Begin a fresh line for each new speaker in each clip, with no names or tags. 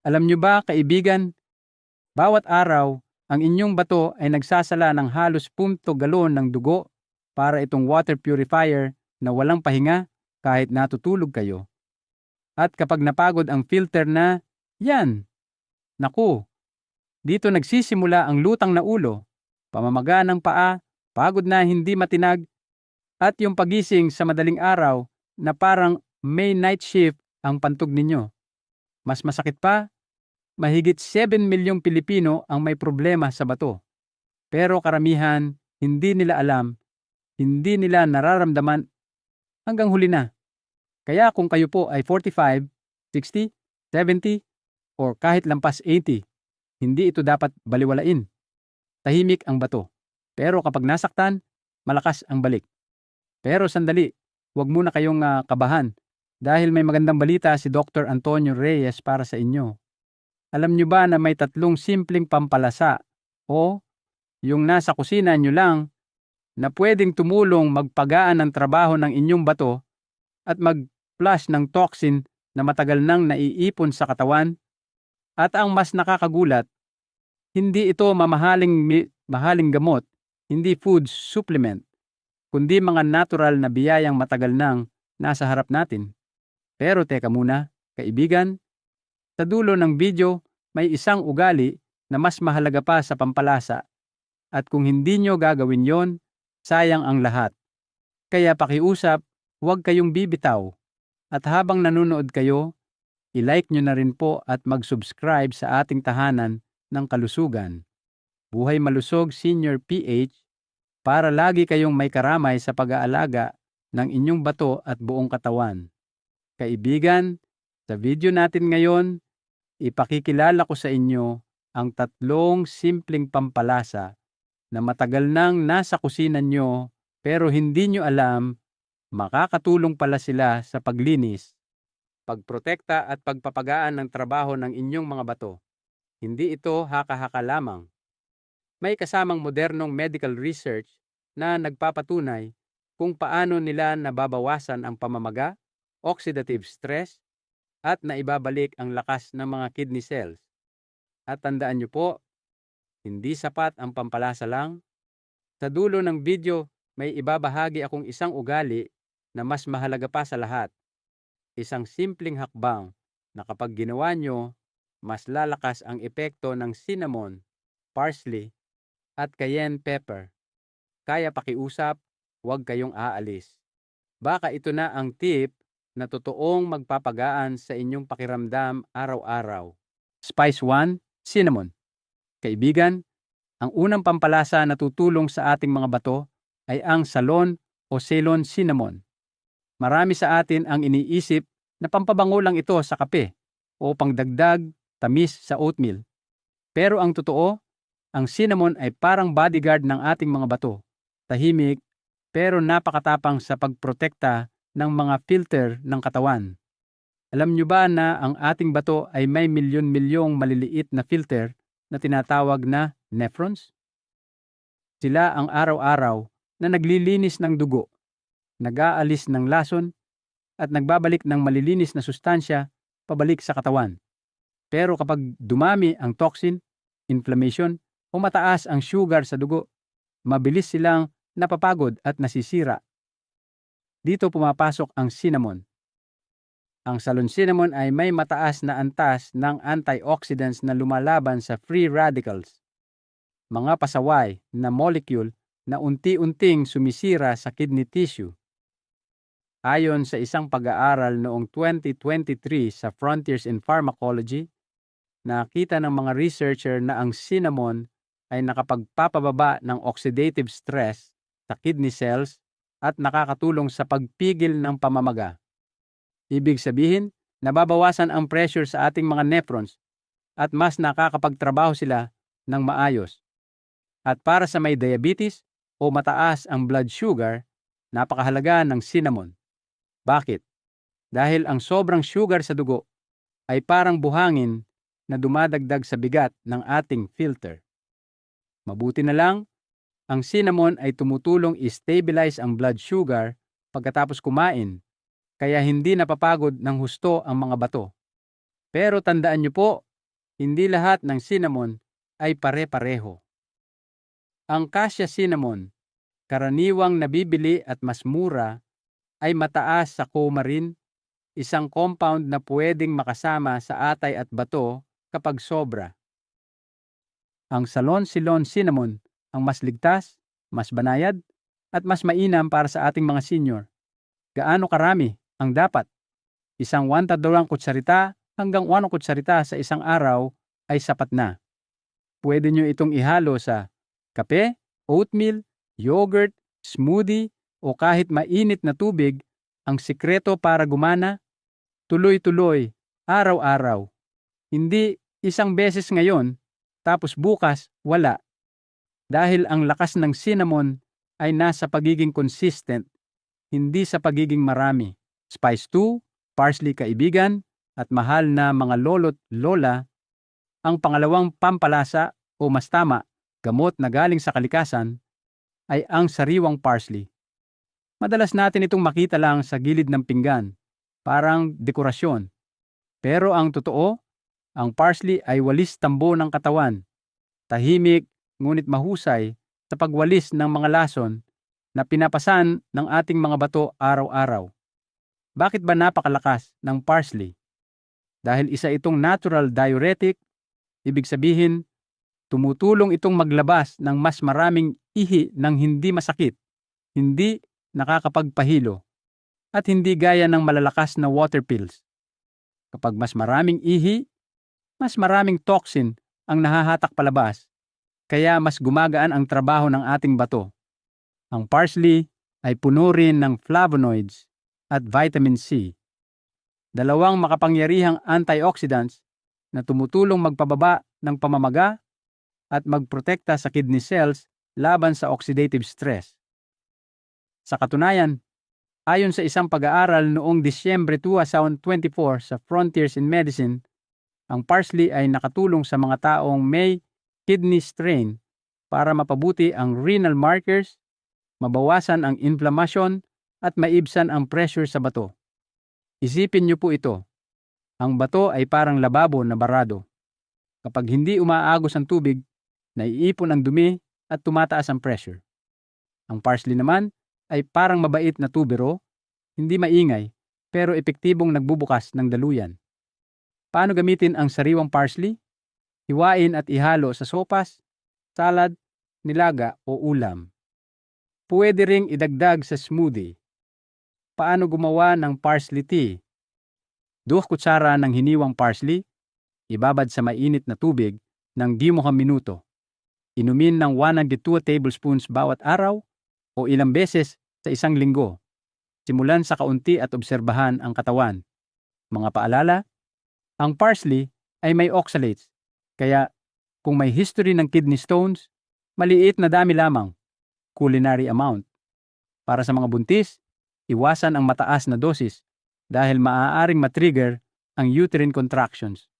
Alam nyo ba, kaibigan, bawat araw, ang inyong bato ay nagsasala ng halos 0.5 galon ng dugo para itong water purifier na walang pahinga kahit natutulog kayo. At kapag napagod ang filter na, yan, naku, dito nagsisimula ang lutang na ulo, pamamaga ng paa, pagod na hindi matinag, at yung pagising sa madaling araw na parang may night shift ang pantog ninyo. Mas masakit pa, mahigit 7 milyong Pilipino ang may problema sa bato. Pero karamihan, hindi nila alam, hindi nila nararamdaman hanggang huli na. Kaya kung kayo po ay 45, 60, 70, or kahit lampas 80, hindi ito dapat baliwalain. Tahimik ang bato. Pero kapag nasaktan, malakas ang balik. Pero sandali, huwag muna kayong kabahan dahil may magandang balita si Dr. Antonio Reyes para sa inyo. Alam nyo ba na may 3 simpleng pampalasa o yung nasa kusina nyo lang na pwedeng tumulong magpagaan ng trabaho ng inyong bato at mag-flush ng toxin na matagal nang naiipon sa katawan? At ang mas nakakagulat, hindi ito mahaling gamot, hindi food supplement, kundi mga natural na biyayang matagal nang nasa harap natin. Pero teka muna, kaibigan, sa dulo ng video may isang ugali na mas mahalaga pa sa pampalasa. At kung hindi nyo gagawin yon, sayang ang lahat. Kaya pakiusap, huwag kayong bibitaw. At habang nanonood kayo, i-like nyo na rin po at mag-subscribe sa ating tahanan ng kalusugan. Buhay Malusog Senior PH para lagi kayong may karamay sa pag-aalaga ng inyong bato at buong katawan. Kaibigan, sa video natin ngayon, ipakikilala ko sa inyo ang 3 simpleng pampalasa na matagal nang nasa kusina nyo pero hindi nyo alam, makakatulong pala sila sa paglinis, pagprotekta at pagpapagaan ng trabaho ng inyong mga bato. Hindi ito haka-haka lamang. May kasamang modernong medical research na nagpapatunay kung paano nila nababawasan ang pamamaga, oxidative stress, at naibabalik ang lakas ng mga kidney cells. At tandaan niyo po, hindi sapat ang pampalasa lang. Sa dulo ng video, may ibabahagi akong isang ugali na mas mahalaga pa sa lahat. Isang simpleng hakbang na kapag ginawa nyo, mas lalakas ang epekto ng cinnamon, parsley, at cayenne pepper. Kaya pakiusap, huwag kayong aalis. Baka ito na ang tip na totoong magpapagaan sa inyong pakiramdam araw-araw. Spice 1, cinnamon. Kaibigan, ang unang pampalasa na tutulong sa ating mga bato ay ang Ceylon o Ceylon cinnamon. Marami sa atin ang iniisip na pampabango lang ito sa kape o pangdagdag tamis sa oatmeal. Pero ang totoo, ang cinnamon ay parang bodyguard ng ating mga bato. Tahimik, pero napakatapang sa pagprotekta ng mga filter ng katawan. Alam nyo ba na ang ating bato ay may milyon-milyong maliliit na filter na tinatawag na nephrons? Sila ang araw-araw na naglilinis ng dugo, nag-aalis ng lason, at nagbabalik ng malilinis na sustansya pabalik sa katawan. Pero kapag dumami ang toxin, inflammation, o mataas ang sugar sa dugo, mabilis silang napapagod at nasisira. Dito pumapasok ang cinnamon. Ang Ceylon cinnamon ay may mataas na antas ng antioxidants na lumalaban sa free radicals, mga pasaway na molecule na unti-unting sumisira sa kidney tissue. Ayon sa isang pag-aaral noong 2023 sa Frontiers in Pharmacology, nakita ng mga researcher na ang cinnamon ay nakapagpapababa ng oxidative stress sa kidney cells at nakakatulong sa pagpigil ng pamamaga. Ibig sabihin, nababawasan ang pressure sa ating mga nephrons at mas nakakapagtrabaho sila ng maayos. At para sa may diabetes o mataas ang blood sugar, napakahalaga ng cinnamon. Bakit? Dahil ang sobrang sugar sa dugo ay parang buhangin na dumadagdag sa bigat ng ating filter. Mabuti na lang, ang cinnamon ay tumutulong i-stabilize ang blood sugar pagkatapos kumain, kaya hindi napapagod ng husto ang mga bato. Pero tandaan niyo po, Hindi lahat ng cinnamon ay pare-pareho. Ang cassia cinnamon, karaniwang nabibili at mas mura, ay mataas sa coumarin, isang compound na pwedeng makasama sa atay at bato kapag sobra. Ang Salon-Silon cinnamon ang mas ligtas, mas banayad, at mas mainam para sa ating mga senior. Gaano karami ang dapat? Isang 1/2 kutsarita hanggang 1 kutsarita sa isang araw ay sapat na. Pwede nyo itong ihalo sa kape, oatmeal, yogurt, smoothie, o kahit mainit na tubig. Ang sikreto para gumana, tuloy-tuloy, araw-araw. Hindi isang beses ngayon, tapos bukas wala. Dahil ang lakas ng cinnamon ay nasa pagiging consistent, hindi sa pagiging marami. Spice 2, parsley kaibigan, at mahal na mga lolo't lola, ang pangalawang pampalasa o mas tama, gamot na galing sa kalikasan, ay ang sariwang parsley. Madalas natin itong makita lang sa gilid ng pinggan, parang dekorasyon. Pero ang totoo, ang parsley ay walis tambo ng katawan. Tahimik, ngunit mahusay sa pagwalis ng mga lason na pinapasan ng ating mga bato araw-araw. Bakit ba napakalakas ng parsley? Dahil isa itong natural diuretic, ibig sabihin, tumutulong itong maglabas ng mas maraming ihi ng hindi masakit, hindi nakakapagpahilo, at hindi gaya ng malalakas na water pills. Kapag mas maraming ihi, mas maraming toxin ang nahahatak palabas, kaya mas gumagaan ang trabaho ng ating bato. Ang parsley ay puno rin ng flavonoids at vitamin C, dalawang makapangyarihang antioxidants na tumutulong magpababa ng pamamaga at magprotekta sa kidney cells laban sa oxidative stress. Sa katunayan, ayon sa isang pag-aaral noong Disyembre 2024 sa Frontiers in Medicine, ang parsley ay nakatulong sa mga taong may kidney strain para mapabuti ang renal markers, mabawasan ang inflamasyon, at maibsan ang pressure sa bato. Isipin niyo po ito. Ang bato ay parang lababo na barado. Kapag hindi umaagos ang tubig, naiipon ang dumi at tumataas ang pressure. Ang parsley naman ay parang mabait na tubero, hindi maingay, pero epektibong nagbubukas ng daluyan. Paano gamitin ang sariwang parsley? Hiwain at ihalo sa sopas, salad, nilaga o ulam. Pwede ring idagdag sa smoothie. Paano gumawa ng parsley tea? 2 kutsara ng hiniwang parsley, ibabad sa mainit na tubig ng 10 minuto. Inumin ng 1 2 tablespoons bawat araw o ilang beses sa isang linggo. Simulan sa kaunti at obserbahan ang katawan. Mga paalala, ang parsley ay may oxalates, kaya kung may history ng kidney stones, maliit na dami lamang, culinary amount. Para sa mga buntis, iwasan ang mataas na dosis dahil maaaring matrigger ang uterine contractions.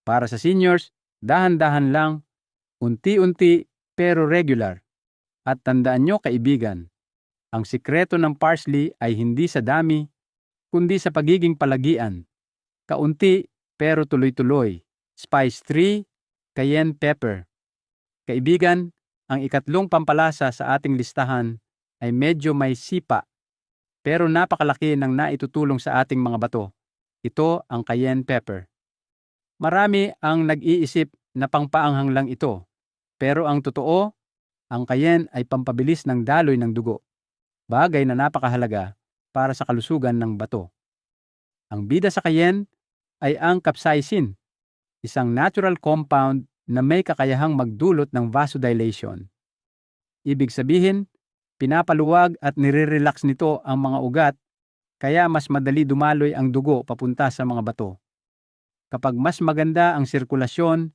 Para sa seniors, dahan-dahan lang, unti-unti pero regular. At tandaan nyo kaibigan, ang sikreto ng parsley ay hindi sa dami, kundi sa pagiging palagian. Kaunti pero tuloy-tuloy. Spice 3, cayenne pepper. Kaibigan, ang ikatlong pampalasa sa ating listahan ay medyo may sipa, pero napakalaki ng naitutulong sa ating mga bato. Ito ang cayenne pepper. Marami ang nag-iisip na pangpaanghang lang ito, pero ang totoo, ang cayenne ay pampabilis ng daloy ng dugo. Bagay na napakahalaga para sa kalusugan ng bato. Ang bida sa cayenne ay ang capsaicin, isang natural compound na may kakayahang magdulot ng vasodilation. Ibig sabihin, pinapaluwag at nire-relax nito ang mga ugat, kaya mas madali dumaloy ang dugo papunta sa mga bato. Kapag mas maganda ang sirkulasyon,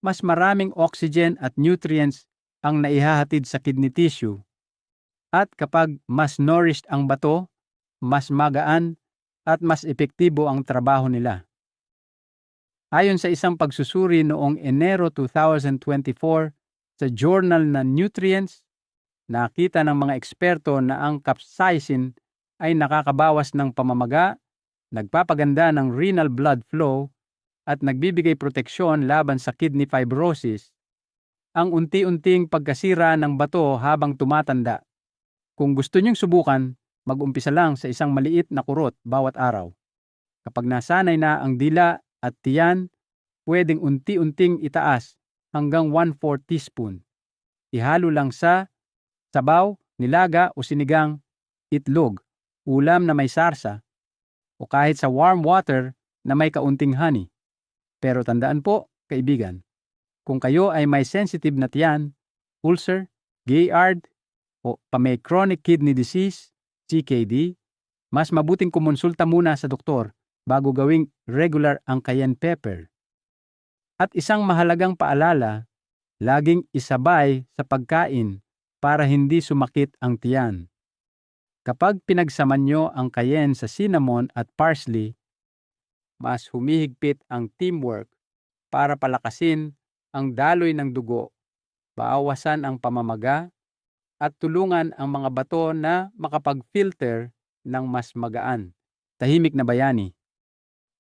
mas maraming oxygen at nutrients ang naihahatid sa kidney tissue. At kapag mas nourished ang bato, mas magaan at mas epektibo ang trabaho nila. Ayon sa isang pagsusuri noong Enero 2024 sa journal na Nutrients, nakita ng mga eksperto na ang capsaicin ay nakakabawas ng pamamaga, nagpapaganda ng renal blood flow, at nagbibigay proteksyon laban sa kidney fibrosis, ang unti-unting pagkasira ng bato habang tumatanda. Kung gusto niyong subukan, mag-umpisa lang sa isang maliit na kurot bawat araw. Kapag nasanay na ang dila at tiyan, pwedeng unti-unting itaas hanggang 1/4 teaspoon. Ihalo lang sa sabaw, nilaga o sinigang, itlog, ulam na may sarsa, o kahit sa warm water na may kaunting honey. Pero tandaan po, kaibigan, kung kayo ay may sensitive na tiyan, ulcer, GERD, o may chronic kidney disease, CKD, mas mabuting kumonsulta muna sa doktor bago gawing regular ang cayenne pepper. At isang mahalagang paalala, laging isabay sa pagkain para hindi sumakit ang tiyan. Kapag pinagsaman nyo ang cayenne sa cinnamon at parsley, mas humihigpit ang teamwork para palakasin ang daloy ng dugo, bawasan ang pamamaga, at tulungan ang mga bato na makapag-filter ng mas magaan. Tahimik na bayani.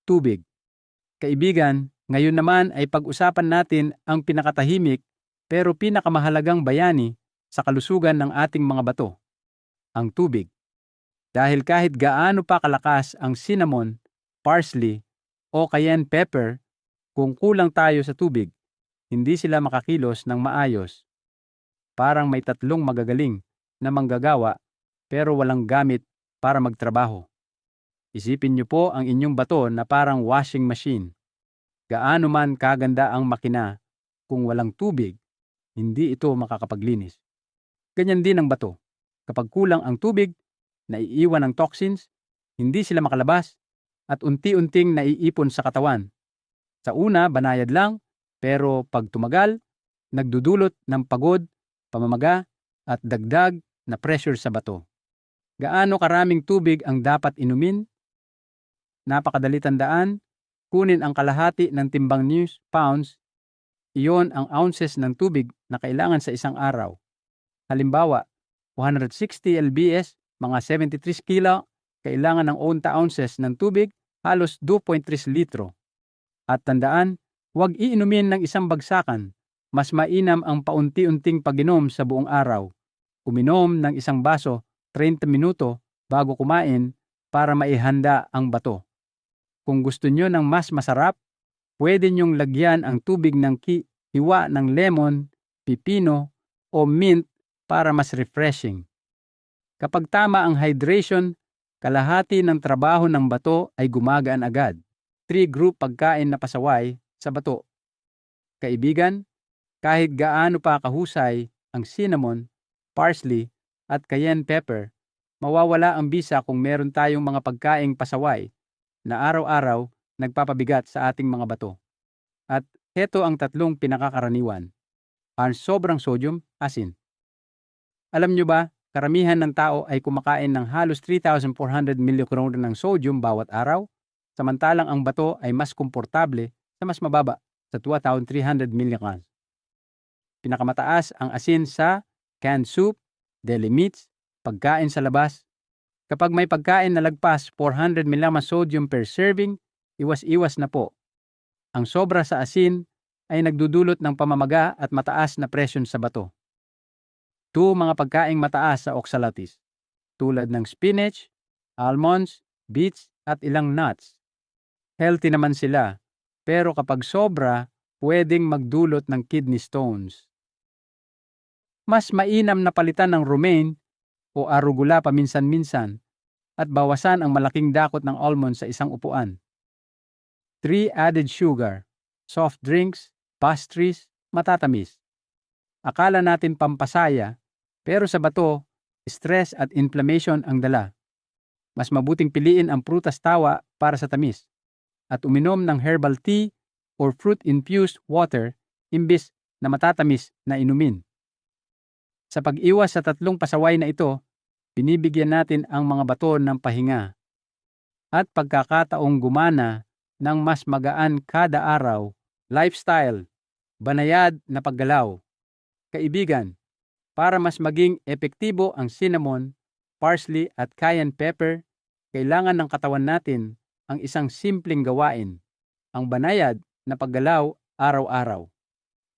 Tubig. Kaibigan, ngayon naman ay pag-usapan natin ang pinakatahimik pero pinakamahalagang bayani sa kalusugan ng ating mga bato, ang tubig. Dahil kahit gaano pa kalakas ang cinnamon, parsley, o cayenne pepper, kung kulang tayo sa tubig, hindi sila makakilos ng maayos. Parang may tatlong magagaling na manggagawa pero walang gamit para magtrabaho. Isipin niyo po ang inyong bato na parang washing machine. Gaano man kaganda ang makina, kung walang tubig, hindi ito makakapaglinis. Ganyan din ang bato. Kapag kulang ang tubig, naiiwan ang toxins, hindi sila makalabas, at unti-unting naiipon sa katawan. Sa una, banayad lang, pero pag tumagal, nagdudulot ng pagod, pamamaga, at dagdag na pressure sa bato. Gaano karaming tubig ang dapat inumin? Napakadali tandaan, kunin ang kalahati ng timbang news pounds, iyon ang ounces ng tubig na kailangan sa isang araw. Halimbawa, 160 lbs, mga 73 kilo, kailangan ng 1 ounces ng tubig, halos 2.3 litro. At tandaan, huwag iinumin ng isang bagsakan. Mas mainam ang paunti-unting pag-inom sa buong araw. Uminom ng isang baso 30 minuto bago kumain para maihanda ang bato. Kung gusto nyo ng mas masarap, pwede nyong lagyan ang tubig ng hiwa ng lemon, pipino, o mint para mas refreshing. Kapag tama ang hydration, kalahati ng trabaho ng bato ay gumagaan agad. 3 group pagkain na pasaway sa bato. Kaibigan, kahit gaano pa kahusay ang cinnamon, parsley, at cayenne pepper, mawawala ang bisa kung meron tayong mga pagkaing pasaway na araw-araw nagpapabigat sa ating mga bato. At heto ang tatlong pinakakaraniwan. Ang sobrang sodium, asin. Alam nyo ba, karamihan ng tao ay kumakain ng halos 3,400 mg ng sodium bawat araw, samantalang ang bato ay mas komportable sa mas mababa sa 2,300 mg. Pinakamataas ang asin sa canned soup, deli meats, pagkain sa labas. Kapag may pagkain na lagpas 400 mg sodium per serving, iwas-iwas na po. Ang sobra sa asin ay nagdudulot ng pamamaga at mataas na presyon sa bato. 2 mga pagkaing mataas sa oxalates, tulad ng spinach, almonds, beets, at ilang nuts. Healthy naman sila, pero kapag sobra, pwedeng magdulot ng kidney stones. Mas mainam na palitan ng romaine o arugula paminsan-minsan at bawasan ang malaking dakot ng almond sa isang upuan. 3 added sugar, soft drinks, pastries, matatamis. Akala natin pampasaya, pero sa bato, stress at inflammation ang dala. Mas mabuting piliin ang prutas tawa para sa tamis at uminom ng herbal tea or fruit-infused water imbis na matatamis na inumin. Sa pag-iwas sa tatlong pasaway na ito, binibigyan natin ang mga bato ng pahinga at pagkakataong gumana ng mas magaan kada araw. Lifestyle, banayad na paggalaw. Kaibigan, para mas maging epektibo ang cinnamon, parsley at cayenne pepper, kailangan ng katawan natin ang isang simpleng gawain. ang banayad na paggalaw araw-araw.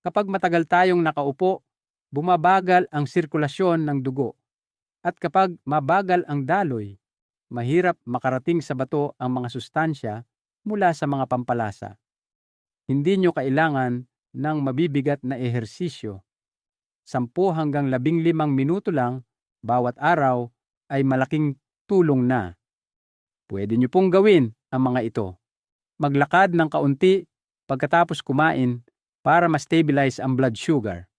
Kapag matagal tayong nakaupo, bumabagal ang sirkulasyon ng dugo. At kapag mabagal ang daloy, mahirap makarating sa bato ang mga sustansya mula sa mga pampalasa. Hindi nyo kailangan ng mabibigat na ehersisyo. 10 hanggang 15 minuto lang bawat araw ay malaking tulong na. Pwede nyo pong gawin ang mga ito. Maglakad ng kaunti pagkatapos kumain para ma-stabilize ang blood sugar.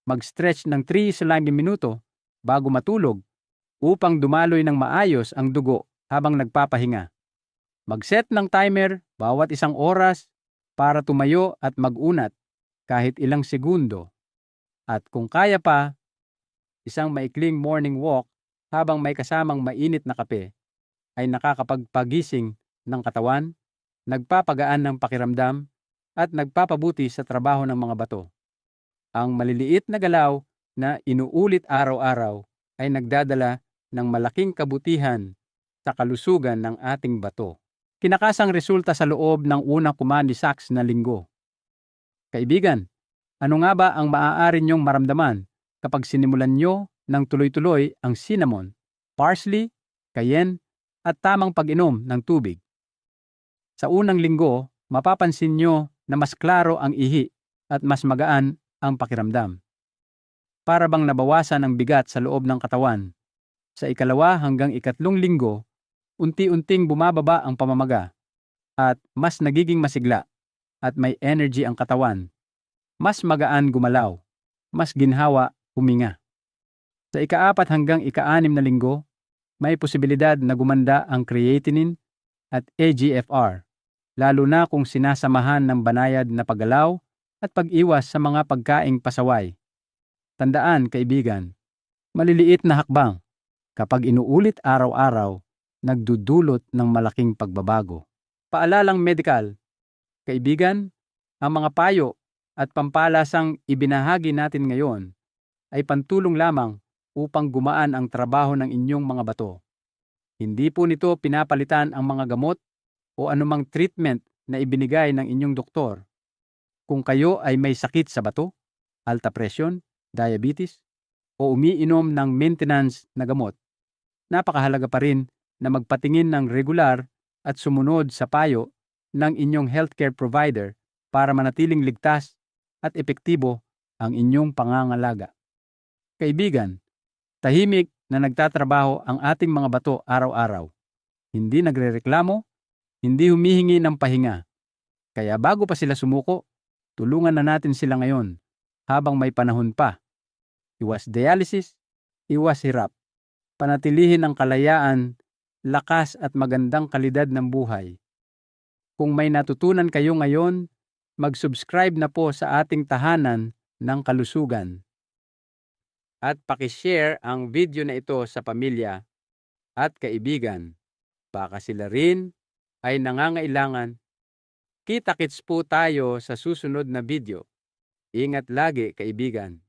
Mag-stretch ng 3 sa 5 minuto bago matulog upang dumaloy ng maayos ang dugo habang nagpapahinga. Mag-set ng timer bawat 1 oras para tumayo at mag-unat kahit ilang segundo. At kung kaya pa, isang maikling morning walk habang may kasamang mainit na kape ay nakakapagpagising ng katawan, nagpapagaan ng pakiramdam, at nagpapabuti sa trabaho ng mga bato. Ang maliliit na galaw na inuulit araw-araw ay nagdadala ng malaking kabutihan sa kalusugan ng ating bato. Kinakasang resulta sa loob ng unang Kumandi Saks na linggo. Kaibigan, ano nga ba ang maaari niyong maramdaman kapag sinimulan niyo ng tuloy-tuloy ang cinnamon, parsley, cayenne, at tamang pag-inom ng tubig? Sa unang linggo, mapapansin niyo na mas klaro ang ihi at mas magaan ang pakiramdam. Para bang nabawasan ang bigat sa loob ng katawan. Sa ikalawa hanggang ikatlong linggo, unti-unting bumababa ang pamamaga at mas nagiging masigla at may energy ang katawan. Mas magaan gumalaw, mas ginhawa huminga. Sa ika-4 hanggang ika-6 na linggo, may posibilidad na gumanda ang creatinine at AGFR, lalo na kung sinasamahan ng banayad na paggalaw at pag-iwas sa mga pagkaing pasaway. Tandaan, kaibigan, maliliit na hakbang kapag inuulit araw-araw, nagdudulot ng malaking pagbabago. Paalalang medikal, kaibigan, ang mga payo at pampalasang ibinahagi natin ngayon ay pantulong lamang upang gumaan ang trabaho ng inyong mga bato. Hindi po nito pinapalitan ang mga gamot o anumang treatment na ibinigay ng inyong doktor. Kung kayo ay may sakit sa bato, alta presyon, diabetes, o umiinom ng maintenance na gamot, napakahalaga pa rin na magpatingin ng regular at sumunod sa payo ng inyong healthcare provider para manatiling ligtas at epektibo ang inyong pangangalaga. Kaibigan, tahimik na nagtatrabaho ang ating mga bato araw-araw. Hindi nagrereklamo, hindi humihingi ng pahinga. Kaya bago pa sila sumuko, tulungan na natin sila ngayon habang may panahon pa. Iwas dialysis, iwas hirap. Panatilihin ang kalayaan, lakas at magandang kalidad ng buhay. Kung may natutunan kayo ngayon, mag-subscribe na po sa ating tahanan ng kalusugan. At pakishare ang video na ito sa pamilya at kaibigan. Baka sila rin ay nangangailangan. Kita-kits po tayo sa susunod na video. Ingat lagi, kaibigan.